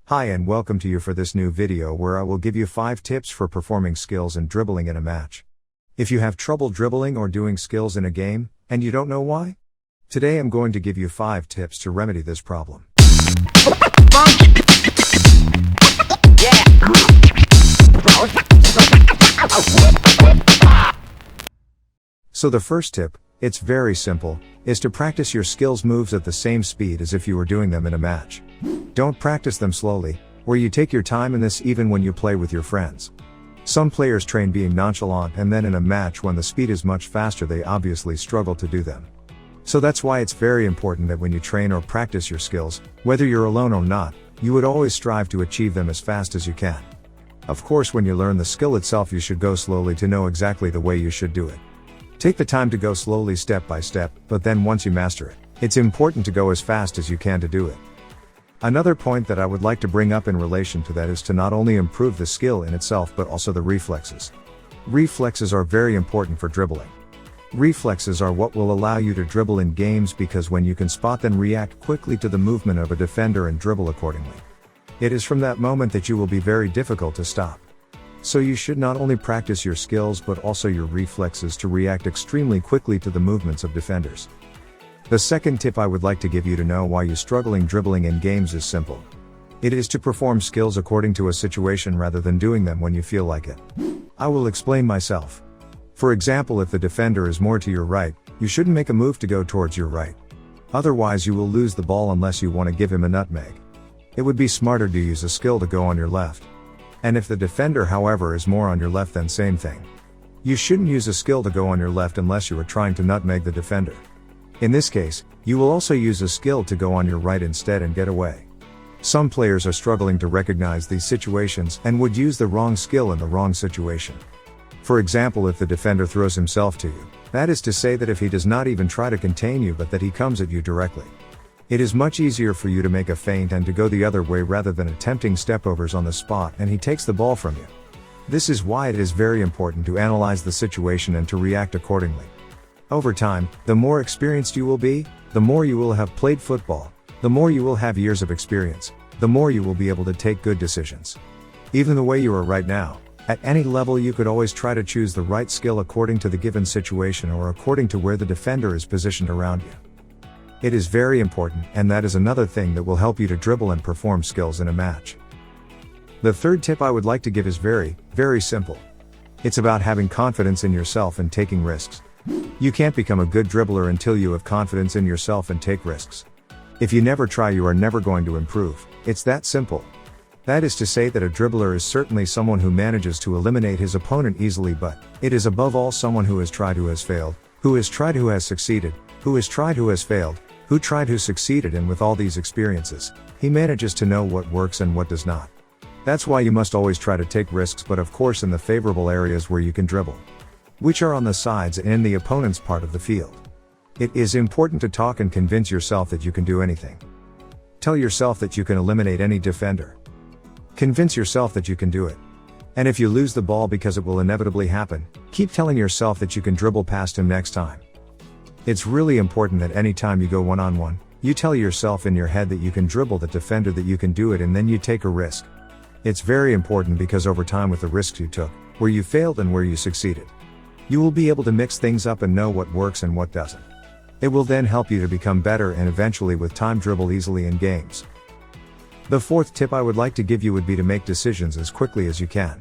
Hi and welcome to you for this new video where I will give you 5 tips for performing skills and dribbling in a match. If you have trouble dribbling or doing skills in a game, and you don't know why? Today I'm going to give you 5 tips to remedy this problem. So the first tip, it's very simple, is to practice your skills moves at the same speed as if you were doing them in a match. Don't practice them slowly, where you take your time in this even when you play with your friends. Some players train being nonchalant and then in a match when the speed is much faster they obviously struggle to do them. So that's why it's very important that when you train or practice your skills, whether you're alone or not, you would always strive to achieve them as fast as you can. Of course, when you learn the skill itself you should go slowly to know exactly the way you should do it. Take the time to go slowly step by step, but then once you master it, it's important to go as fast as you can to do it. Another point that I would like to bring up in relation to that is to not only improve the skill in itself but also the reflexes. Reflexes are very important for dribbling. Reflexes are what will allow you to dribble in games because when you can spot then react quickly to the movement of a defender and dribble accordingly. It is from that moment that you will be very difficult to stop. So you should not only practice your skills but also your reflexes to react extremely quickly to the movements of defenders. The second tip I would like to give you to know why you're struggling dribbling in games is simple. It is to perform skills according to a situation rather than doing them when you feel like it. I will explain myself. For example, if the defender is more to your right, you shouldn't make a move to go towards your right. Otherwise you will lose the ball unless you want to give him a nutmeg. It would be smarter to use a skill to go on your left. And if the defender however is more on your left then same thing. You shouldn't use a skill to go on your left unless you are trying to nutmeg the defender. In this case, you will also use a skill to go on your right instead and get away. Some players are struggling to recognize these situations and would use the wrong skill in the wrong situation. For example, if the defender throws himself to you, that is to say that if he does not even try to contain you but that he comes at you directly. It is much easier for you to make a feint and to go the other way rather than attempting stepovers on the spot and he takes the ball from you. This is why it is very important to analyze the situation and to react accordingly. Over time, the more experienced you will be, the more you will have played football, the more you will have years of experience, the more you will be able to take good decisions. Even the way you are right now, at any level you could always try to choose the right skill according to the given situation or according to where the defender is positioned around you. It is very important, and that is another thing that will help you to dribble and perform skills in a match. The third tip I would like to give is very, very simple. It's about having confidence in yourself and taking risks. You can't become a good dribbler until you have confidence in yourself and take risks. If you never try you are never going to improve, it's that simple. That is to say that a dribbler is certainly someone who manages to eliminate his opponent easily, but it is above all someone who has tried who has failed, who has tried who has succeeded, who has tried who has failed, who tried who succeeded, and with all these experiences, he manages to know what works and what does not. That's why you must always try to take risks, but of course in the favorable areas where you can dribble, which are on the sides and in the opponent's part of the field. It is important to talk and convince yourself that you can do anything. Tell yourself that you can eliminate any defender. Convince yourself that you can do it. And if you lose the ball, because it will inevitably happen, keep telling yourself that you can dribble past him next time. It's really important that any time you go one-on-one, you tell yourself in your head that you can dribble the defender, that you can do it, and then you take a risk. It's very important because over time with the risks you took, where you failed and where you succeeded, you will be able to mix things up and know what works and what doesn't. It will then help you to become better and eventually with time dribble easily in games. The fourth tip I would like to give you would be to make decisions as quickly as you can.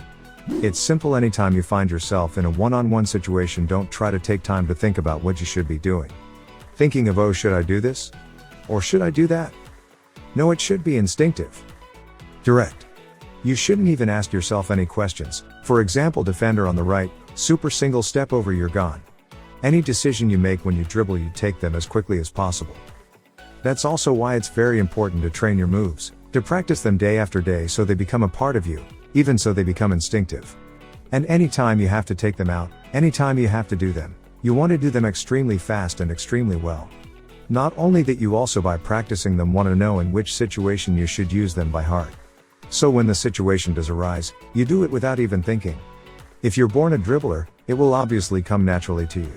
It's simple. Anytime you find yourself in a one-on-one situation, don't try to take time to think about what you should be doing. Thinking of, oh, should I do this? Or should I do that? No, it should be instinctive. Direct. You shouldn't even ask yourself any questions. For example, defender on the right, super single step over, you're gone. Any decision you make when you dribble, you take them as quickly as possible. That's also why it's very important to train your moves, to practice them day after day so they become a part of you, even so they become instinctive. And anytime you have to take them out, anytime you have to do them, you want to do them extremely fast and extremely well. Not only that, you also by practicing them want to know in which situation you should use them by heart. So when the situation does arise, you do it without even thinking. If you're born a dribbler, it will obviously come naturally to you.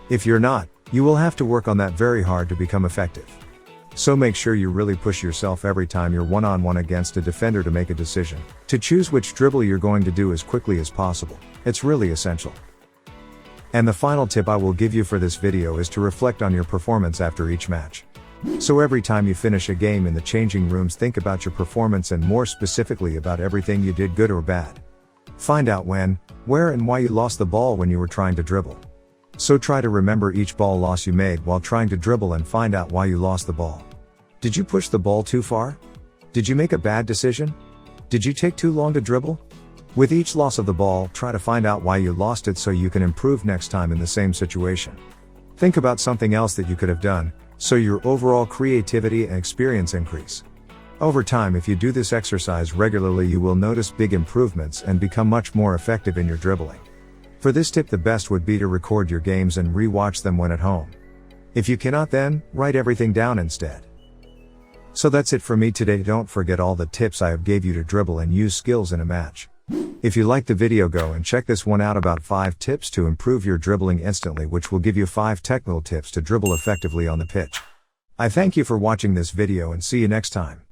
If you're not, you will have to work on that very hard to become effective. So make sure you really push yourself every time you're one-on-one against a defender to make a decision, to choose which dribble you're going to do as quickly as possible. It's really essential. And the final tip I will give you for this video is to reflect on your performance after each match. So every time you finish a game in the changing rooms, think about your performance and more specifically about everything you did good or bad. Find out when, where and why you lost the ball when you were trying to dribble. So try to remember each ball loss you made while trying to dribble and find out why you lost the ball. Did you push the ball too far? Did you make a bad decision? Did you take too long to dribble? With each loss of the ball, try to find out why you lost it so you can improve next time in the same situation. Think about something else that you could have done, so your overall creativity and experience increase. Over time, if you do this exercise regularly, you will notice big improvements and become much more effective in your dribbling. For this tip, the best would be to record your games and re-watch them when at home. If you cannot, then write everything down instead. So that's it for me today. Don't forget all the tips I have gave you to dribble and use skills in a match. If you liked the video, go and check this one out about 5 tips to improve your dribbling instantly, which will give you 5 technical tips to dribble effectively on the pitch. I thank you for watching this video and see you next time.